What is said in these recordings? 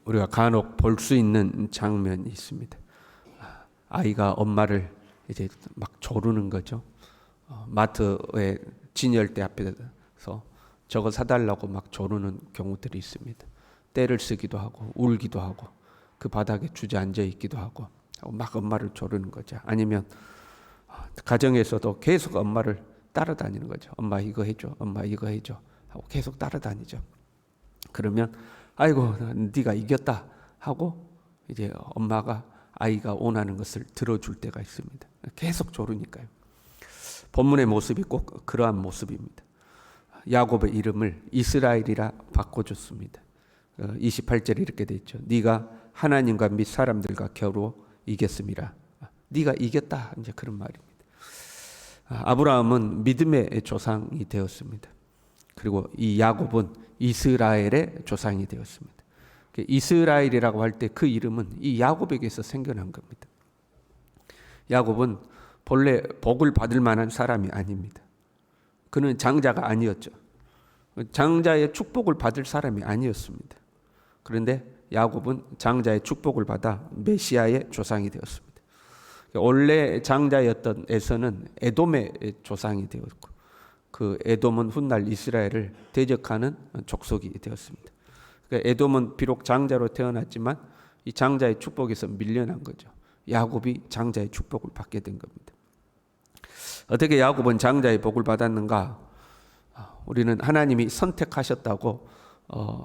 우리가 간혹 볼 수 있는 장면이 있습니다. 아이가 엄마를 이제 막 조르는 거죠. 마트의 진열대 앞에서 저거 사달라고 막 조르는 경우들이 있습니다. 떼를 쓰기도 하고 울기도 하고 그 바닥에 주저앉아 있기도 하고 막 엄마를 조르는 거죠. 아니면 가정에서도 계속 엄마를 따라다니는 거죠. 엄마 이거 해줘, 엄마 이거 해줘 하고 계속 따라다니죠. 그러면 아이고 네가 이겼다 하고 이제 엄마가 아이가 원하는 것을 들어줄 때가 있습니다. 계속 조르니까요. 본문의 모습이 꼭 그러한 모습입니다. 야곱의 이름을 이스라엘이라 바꿔줬습니다. 28절에 이렇게 돼 있죠. 네가 하나님과 및 사람들과 겨루 이겼음이라. 네가 이겼다 이제 그런 말입니다. 아브라함은 믿음의 조상이 되었습니다. 그리고 이 야곱은 이스라엘의 조상이 되었습니다. 이스라엘이라고 할 때 그 이름은 이 야곱에게서 생겨난 겁니다. 야곱은 본래 복을 받을 만한 사람이 아닙니다. 그는 장자가 아니었죠. 장자의 축복을 받을 사람이 아니었습니다. 그런데 야곱은 장자의 축복을 받아 메시아의 조상이 되었습니다. 원래 장자였던 에서는 에돔의 조상이 되었고 그 에돔은 훗날 이스라엘을 대적하는 족속이 되었습니다. 그러니까 에돔은 비록 장자로 태어났지만 이 장자의 축복에서 밀려난 거죠. 야곱이 장자의 축복을 받게 된 겁니다. 어떻게 야곱은 장자의 복을 받았는가? 우리는 하나님이 선택하셨다고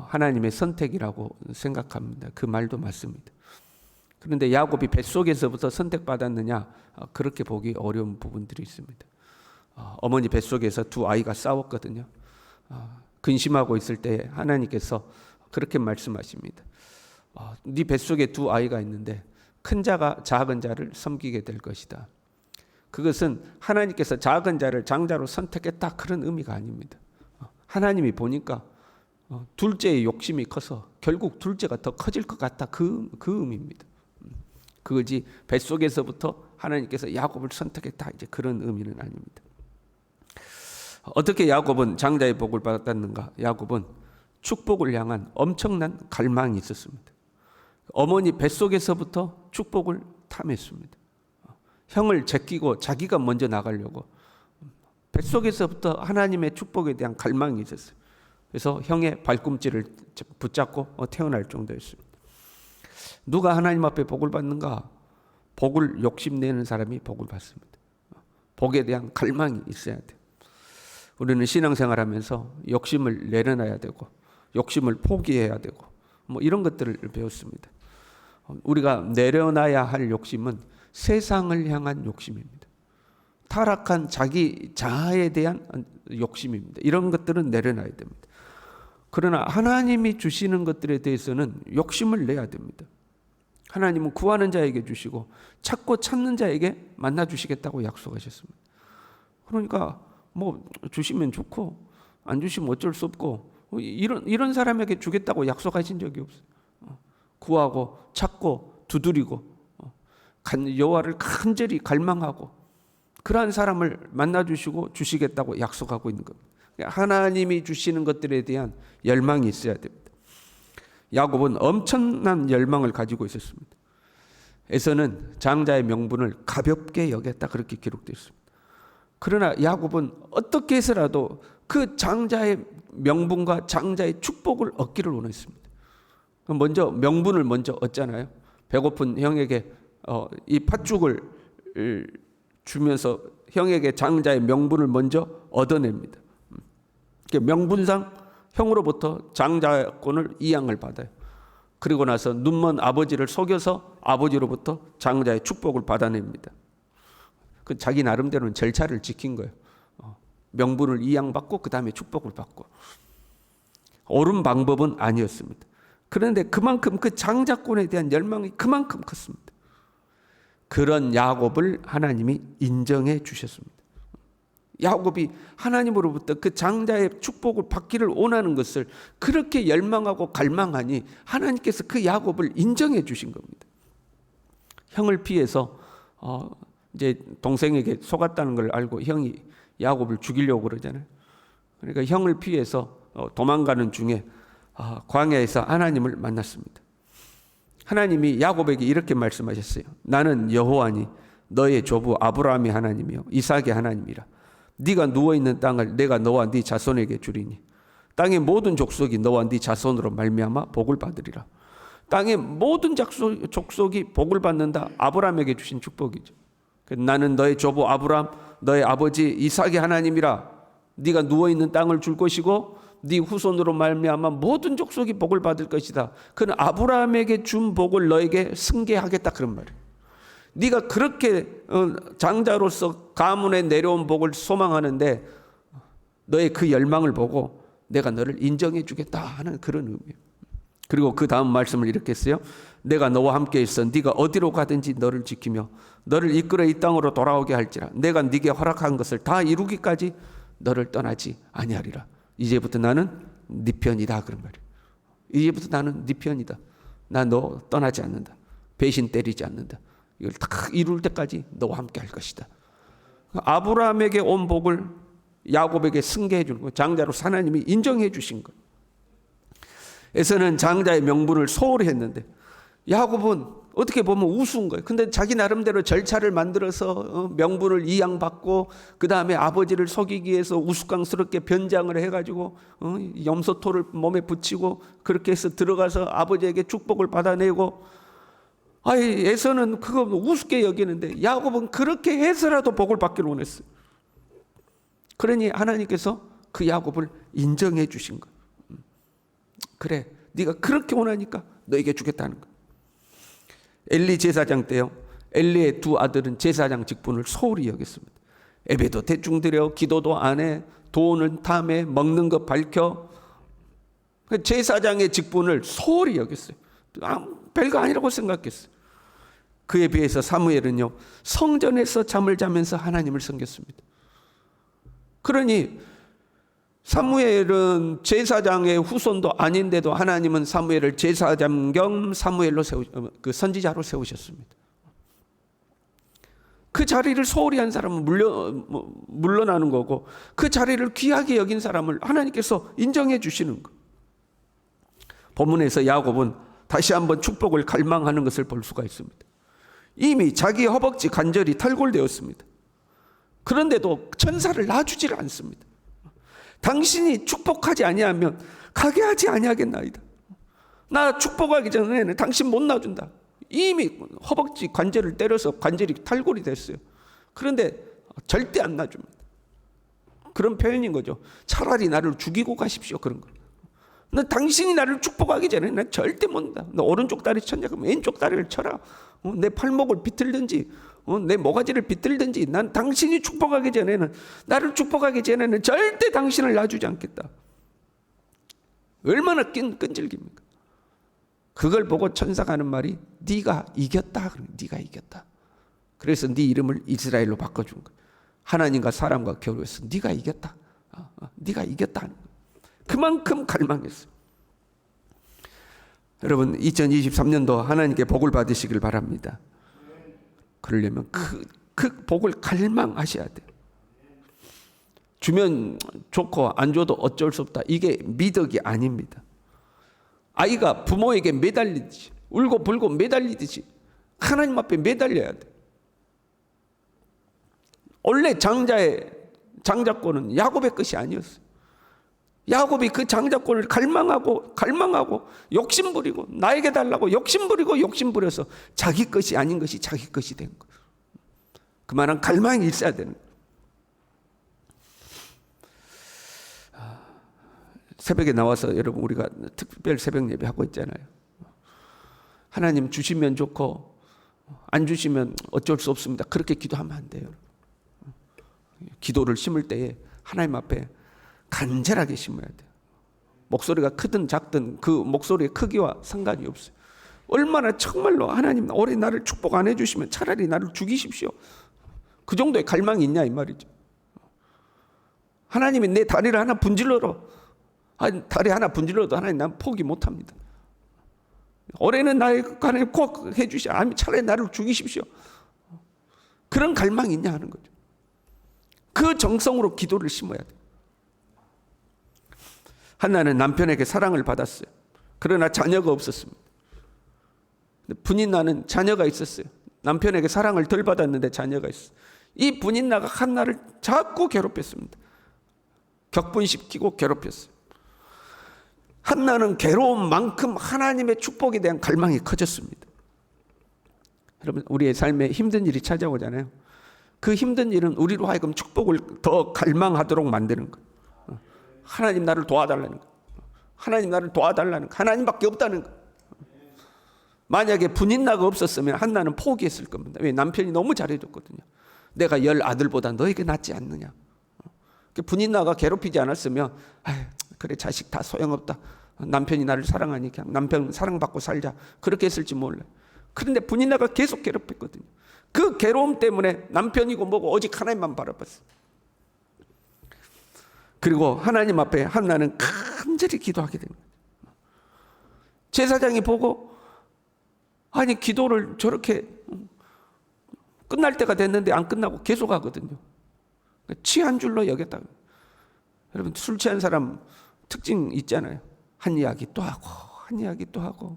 하나님의 선택이라고 생각합니다. 그 말도 맞습니다. 그런데 야곱이 뱃속에서부터 선택받았느냐? 그렇게 보기 어려운 부분들이 있습니다. 어머니 뱃속에서 두 아이가 싸웠거든요. 근심하고 있을 때 하나님께서 그렇게 말씀하십니다. 네 뱃속에 두 아이가 있는데 큰 자가 작은 자를 섬기게 될 것이다. 그것은 하나님께서 작은 자를 장자로 선택했다 그런 의미가 아닙니다. 하나님이 보니까 둘째의 욕심이 커서 결국 둘째가 더 커질 것 같다 그 의미입니다. 그거지 뱃속에서부터 하나님께서 야곱을 선택했다 이제 그런 의미는 아닙니다. 어떻게 야곱은 장자의 복을 받았는가? 야곱은 축복을 향한 엄청난 갈망이 있었습니다. 어머니 뱃속에서부터 축복을 탐했습니다. 형을 제끼고 자기가 먼저 나가려고 뱃속에서부터 하나님의 축복에 대한 갈망이 있었어요. 그래서 형의 발꿈치를 붙잡고 태어날 정도였습니다. 누가 하나님 앞에 복을 받는가? 복을 욕심내는 사람이 복을 받습니다. 복에 대한 갈망이 있어야 돼요. 우리는 신앙생활하면서 욕심을 내려놔야 되고 욕심을 포기해야 되고 뭐 이런 것들을 배웠습니다. 우리가 내려놔야 할 욕심은 세상을 향한 욕심입니다. 타락한 자기 자아에 대한 욕심입니다. 이런 것들은 내려놔야 됩니다. 그러나 하나님이 주시는 것들에 대해서는 욕심을 내야 됩니다. 하나님은 구하는 자에게 주시고 찾고 찾는 자에게 만나 주시겠다고 약속하셨습니다. 그러니까 뭐 주시면 좋고 안 주시면 어쩔 수 없고 이런 사람에게 주겠다고 약속하신 적이 없어요. 구하고 찾고 두드리고 여호와를 간절히 갈망하고 그러한 사람을 만나 주시고 주시겠다고 약속하고 있는 겁니다. 하나님이 주시는 것들에 대한 열망이 있어야 됩니다. 야곱은 엄청난 열망을 가지고 있었습니다. 에서는 장자의 명분을 가볍게 여겼다 그렇게 기록되어 있습니다. 그러나 야곱은 어떻게 해서라도 그 장자의 명분과 장자의 축복을 얻기를 원했습니다. 먼저 명분을 먼저 얻잖아요. 배고픈 형에게 이 팥죽을 주면서 형에게 장자의 명분을 먼저 얻어냅니다. 명분상 형으로부터 장자권을 이양을 받아요. 그리고 나서 눈먼 아버지를 속여서 아버지로부터 장자의 축복을 받아냅니다. 그 자기 나름대로는 절차를 지킨 거예요. 명분을 이양받고 그 다음에 축복을 받고 옳은 방법은 아니었습니다. 그런데 그만큼 그 장자권에 대한 열망이 그만큼 컸습니다. 그런 야곱을 하나님이 인정해 주셨습니다. 야곱이 하나님으로부터 그 장자의 축복을 받기를 원하는 것을 그렇게 열망하고 갈망하니 하나님께서 그 야곱을 인정해 주신 겁니다. 형을 피해서 이제 동생에게 속았다는 걸 알고 형이 야곱을 죽이려고 그러잖아요. 그러니까 형을 피해서 도망가는 중에 광야에서 하나님을 만났습니다. 하나님이 야곱에게 이렇게 말씀하셨어요. 나는 여호와니 너의 조부 아브라함의 하나님이요 이삭의 하나님이라. 네가 누워있는 땅을 내가 너와 네 자손에게 주리니 땅의 모든 족속이 너와 네 자손으로 말미암아 복을 받으리라. 땅의 모든 족속이 복을 받는다. 아브라함에게 주신 축복이죠. 나는 너의 조부 아브라함 너의 아버지 이삭의 하나님이라. 네가 누워있는 땅을 줄 것이고 네 후손으로 말미암아 모든 족속이 복을 받을 것이다. 그는 아브라함에게 준 복을 너에게 승계하겠다 그런 말이에요. 네가 그렇게 장자로서 가문에 내려온 복을 소망하는데 너의 그 열망을 보고 내가 너를 인정해 주겠다 하는 그런 의미예요. 그리고 그 다음 말씀을 이렇게 했어요. 내가 너와 함께 있어 네가 어디로 가든지 너를 지키며 너를 이끌어 이 땅으로 돌아오게 할지라. 내가 네게 허락한 것을 다 이루기까지 너를 떠나지 아니하리라. 이제부터 나는 네 편이다 그런 말이에요. 이제부터 나는 네 편이다. 나 너 떠나지 않는다. 배신 때리지 않는다. 이걸 다 이룰 때까지 너와 함께 할 것이다. 아브라함에게 온 복을 야곱에게 승계해 주는 거예요. 장자로 하나님이 인정해 주신 거예요. 에서는 장자의 명분을 소홀히 했는데 야곱은 어떻게 보면 우스운 거예요. 근데 자기 나름대로 절차를 만들어서 명분을 이양받고 그 다음에 아버지를 속이기 위해서 우스꽝스럽게 변장을 해가지고 염소토를 몸에 붙이고 그렇게 해서 들어가서 아버지에게 축복을 받아내고 에서는 그거 우습게 여기는데 야곱은 그렇게 해서라도 복을 받기를 원했어요. 그러니 하나님께서 그 야곱을 인정해 주신 거예요. 그래, 네가 그렇게 원하니까 너에게 주겠다는 거예요. 엘리 제사장 때요. 엘리의 두 아들은 제사장 직분을 소홀히 여겼습니다. 예배도 대충 드려, 기도도 안 해, 돈은 탐해, 먹는 것 밝혀. 제사장의 직분을 소홀히 여겼어요. 별거 아니라고 생각했어요. 그에 비해서 사무엘은요, 성전에서 잠을 자면서 하나님을 섬겼습니다. 그러니 사무엘은 제사장의 후손도 아닌데도 하나님은 사무엘을 제사장 겸 사무엘로 그 선지자로 세우셨습니다. 그 자리를 소홀히 한 사람은 물러나는 거고 그 자리를 귀하게 여긴 사람을 하나님께서 인정해 주시는 거. 본문에서 야곱은 다시 한번 축복을 갈망하는 것을 볼 수가 있습니다. 이미 자기 허벅지 관절이 탈골되었습니다. 그런데도 천사를 놔주질 않습니다. 당신이 축복하지 아니하면 가게 하지 아니하겠나이다. 나 축복하기 전에는 당신 못 놔준다. 이미 허벅지 관절을 때려서 관절이 탈골이 됐어요. 그런데 절대 안 놔줍니다. 그런 표현인 거죠. 차라리 나를 죽이고 가십시오. 그런 거. 너 당신이 나를 축복하기 전에 난 절대 못 놔. 너 오른쪽 다리 쳤냐? 그럼 왼쪽 다리를 쳐라. 내 팔목을 비틀든지 내 모가지를 비틀든지 난 당신이 축복하기 전에는 나를 축복하기 전에는 절대 당신을 놔주지 않겠다. 얼마나 끈질깁니까? 그걸 보고 천사가 하는 말이 네가 이겼다. 네가 이겼다. 그래서 네 이름을 이스라엘로 바꿔준 거야. 하나님과 사람과 겨루어서 네가 이겼다. 네가 이겼다. 그만큼 갈망했어요. 여러분 2023년도 하나님께 복을 받으시길 바랍니다. 그러려면 그 복을 갈망하셔야 돼요. 주면 좋고 안 줘도 어쩔 수 없다. 이게 미덕이 아닙니다. 아이가 부모에게 매달리듯이 울고 불고 매달리듯이 하나님 앞에 매달려야 돼. 원래 장자권은 야곱의 것이 아니었어요. 야곱이 그 장자권을 갈망하고 욕심부리고 나에게 달라고 욕심부려서 자기 것이 아닌 것이 자기 것이 된 거예요. 그만한 갈망이 있어야 되는 거예요. 새벽에 나와서 여러분 우리가 특별 새벽 예배 하고 있잖아요. 하나님 주시면 좋고 안 주시면 어쩔 수 없습니다. 그렇게 기도하면 안 돼요. 기도를 심을 때에 하나님 앞에 간절하게 심어야 돼요. 목소리가 크든 작든 그 목소리의 크기와 상관이 없어요. 얼마나 정말로 하나님 올해 나를 축복 안 해주시면 차라리 나를 죽이십시오. 그 정도의 갈망이 있냐 이 말이죠. 하나님이 내 다리를 하나 분질러도 하나님 난 포기 못합니다. 올해는 나의 하나님 꼭 해주시오. 아니면 차라리 나를 죽이십시오. 그런 갈망이 있냐 하는 거죠. 그 정성으로 기도를 심어야 돼요. 한나는 남편에게 사랑을 받았어요. 그러나 자녀가 없었습니다. 분인나는 자녀가 있었어요. 남편에게 사랑을 덜 받았는데 자녀가 있어요. 이 분인나가 한나를 자꾸 괴롭혔습니다. 격분시키고 괴롭혔어요. 한나는 괴로운 만큼 하나님의 축복에 대한 갈망이 커졌습니다. 여러분, 우리의 삶에 힘든 일이 찾아오잖아요. 그 힘든 일은 우리로 하여금 축복을 더 갈망하도록 만드는 거예요. 하나님 나를 도와달라는 거예요. 하나님 나를 도와달라는 거예요. 하나님밖에 없다는 거예요. 만약에 분인나가 없었으면 한나는 포기했을 겁니다. 왜? 남편이 너무 잘해줬거든요. 내가 10 아들보다 너에게 낫지 않느냐. 분인나가 괴롭히지 않았으면 그래, 자식 다 소용없다. 남편이 나를 사랑하니까 남편 사랑받고 살자. 그렇게 했을지 몰라요. 그런데 분인나가 계속 괴롭혔거든요. 그 괴로움 때문에 남편이고 뭐고 오직 하나님만 바라봤어요. 그리고 하나님 앞에 한나는 간절히 기도하게 됩니다. 제사장이 보고 아니 기도를 저렇게 끝날 때가 됐는데 안 끝나고 계속 하거든요. 취한 줄로 여겼다. 여러분, 술 취한 사람 특징 있잖아요. 한 이야기 또 하고 한 이야기 또 하고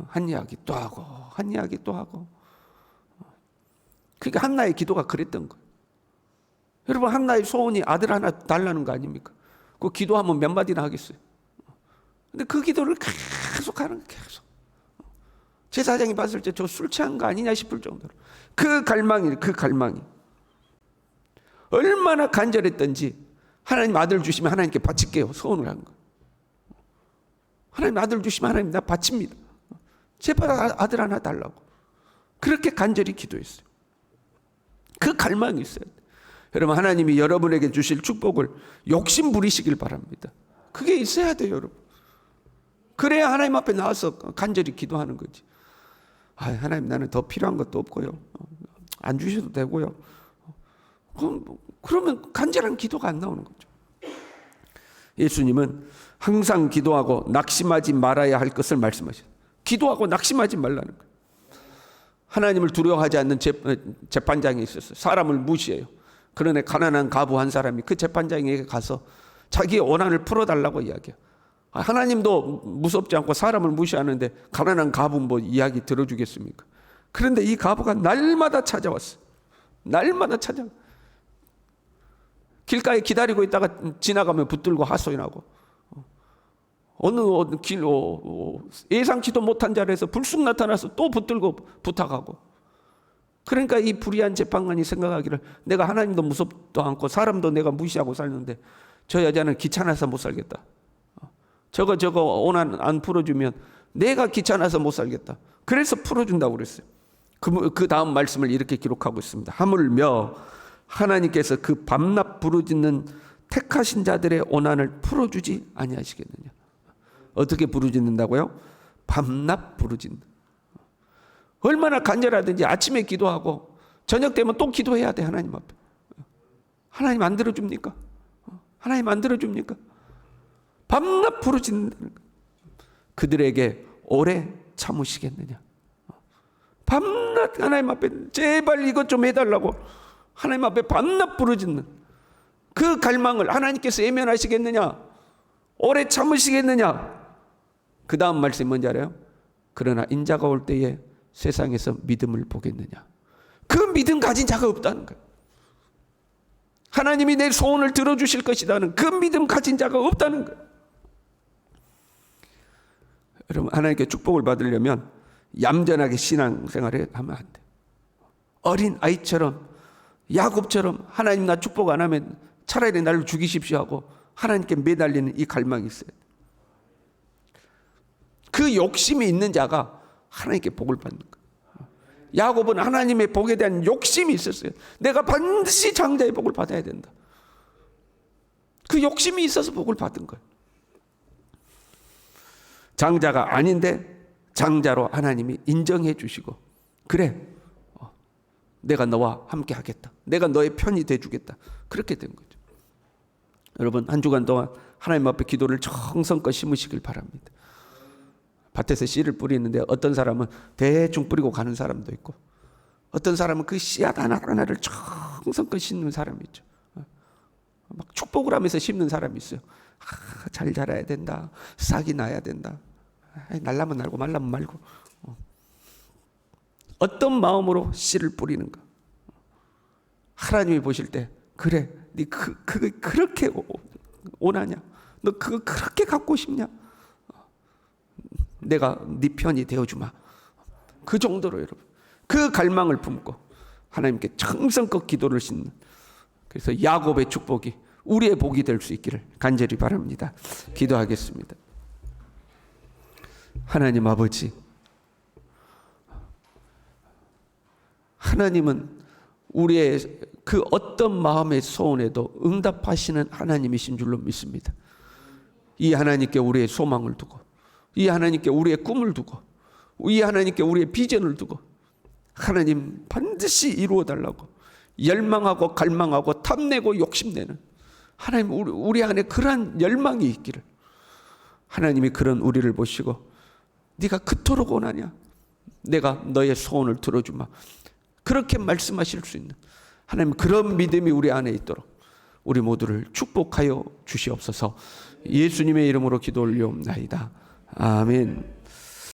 한 이야기 또 하고 한 이야기 또 하고. 그러니까 한나의 기도가 그랬던 거예요. 여러분, 한나의 소원이 아들 하나 달라는 거 아닙니까? 그 기도하면 몇 마디나 하겠어요. 근데 그 기도를 계속 하는 거예요. 계속. 제사장이 봤을 때 저 술 취한 거 아니냐 싶을 정도로 그 갈망이 얼마나 간절했던지 하나님 아들 주시면 하나님께 바칠게요. 소원을 한 거예요. 하나님 아들 주시면 하나님 나 바칩니다. 제발 아들 하나 달라고. 그렇게 간절히 기도했어요. 그 갈망이 있어요. 여러분, 하나님이 여러분에게 주실 축복을 욕심 부리시길 바랍니다. 그게 있어야 돼요, 여러분. 그래야 하나님 앞에 나와서 간절히 기도하는 거지. 하나님, 나는 더 필요한 것도 없고요. 안 주셔도 되고요. 그러면 간절한 기도가 안 나오는 거죠. 예수님은 항상 기도하고 낙심하지 말아야 할 것을 말씀하셨어요. 기도하고 낙심하지 말라는 거예요. 하나님을 두려워하지 않는 재판장이 있었어요. 사람을 무시해요. 그러나 가난한 가부 한 사람이 그 재판장에게 가서 자기의 원한을 풀어달라고 이야기해요. 하나님도 무섭지 않고 사람을 무시하는데 가난한 가부 뭐 이야기 들어주겠습니까? 그런데 이 가부가 날마다 찾아왔어요. 날마다 찾아와. 길가에 기다리고 있다가 지나가면 붙들고 하소연하고, 어느 길로 예상치도 못한 자리에서 불쑥 나타나서 또 붙들고 부탁하고. 그러니까 이 불의한 재판관이 생각하기를 내가 하나님도 무섭도 않고 사람도 내가 무시하고 살는데 저 여자는 귀찮아서 못 살겠다. 저거 원한 안 풀어주면 내가 귀찮아서 못 살겠다. 그래서 풀어준다고 그랬어요. 그 다음 말씀을 이렇게 기록하고 있습니다. 하물며 하나님께서 그 밤낮 부르짖는 택하신 자들의 원한을 풀어주지 아니하시겠느냐. 어떻게 부르짖는다고요? 밤낮 부르짖는. 얼마나 간절하든지 아침에 기도하고 저녁 되면 또 기도해야 돼. 하나님 앞에. 하나님 안 들어줍니까? 하나님 안 들어줍니까? 밤낮 부르짖는다는 거예요. 그들에게 오래 참으시겠느냐. 밤낮 하나님 앞에 제발 이것 좀 해달라고 하나님 앞에 밤낮 부르짖는 그 갈망을 하나님께서 외면하시겠느냐? 오래 참으시겠느냐? 그 다음 말씀이 뭔지 알아요? 그러나 인자가 올 때에 세상에서 믿음을 보겠느냐? 그 믿음 가진 자가 없다는 거예요. 하나님이 내 소원을 들어주실 것이라는 그 믿음 가진 자가 없다는 거예요. 여러분, 하나님께 축복을 받으려면 얌전하게 신앙생활을 하면 안 돼요. 어린 아이처럼 야곱처럼 하나님 나 축복 안 하면 차라리 나를 죽이십시오 하고 하나님께 매달리는 이 갈망이 있어요. 그 욕심이 있는 자가 하나님께 복을 받는 거예요. 야곱은 하나님의 복에 대한 욕심이 있었어요. 내가 반드시 장자의 복을 받아야 된다. 그 욕심이 있어서 복을 받은 거예요. 장자가 아닌데 장자로 하나님이 인정해 주시고, 그래, 내가 너와 함께 하겠다. 내가 너의 편이 돼 주겠다. 그렇게 된 거죠. 여러분, 한 주간 동안 하나님 앞에 기도를 정성껏 심으시길 바랍니다. 밭에서 씨를 뿌리는데 어떤 사람은 대충 뿌리고 가는 사람도 있고, 어떤 사람은 그 씨앗 하나하나를 정성껏 심는 사람이 있죠. 막 축복을 하면서 심는 사람이 있어요. 잘 자라야 된다. 싹이 나야 된다. 날라면 날고 말라면 말고. 어떤 마음으로 씨를 뿌리는가? 하나님이 보실 때 그래, 네 그거 그렇게 원하냐? 너 그거 그렇게 갖고 싶냐? 내가 네 편이 되어주마. 그 정도로 여러분 그 갈망을 품고 하나님께 정성껏 기도를 싣는, 그래서 야곱의 축복이 우리의 복이 될 수 있기를 간절히 바랍니다. 기도하겠습니다. 하나님 아버지, 하나님은 우리의 그 어떤 마음의 소원에도 응답하시는 하나님이신 줄로 믿습니다. 이 하나님께 우리의 소망을 두고, 이 하나님께 우리의 꿈을 두고, 이 하나님께 우리의 비전을 두고 하나님 반드시 이루어 달라고 열망하고 갈망하고 탐내고 욕심내는 하나님, 우리 안에 그러한 열망이 있기를, 하나님이 그런 우리를 보시고 네가 그토록 원하냐? 내가 너의 소원을 들어주마. 그렇게 말씀하실 수 있는 하나님, 그런 믿음이 우리 안에 있도록 우리 모두를 축복하여 주시옵소서. 예수님의 이름으로 기도 올리옵나이다. 아멘.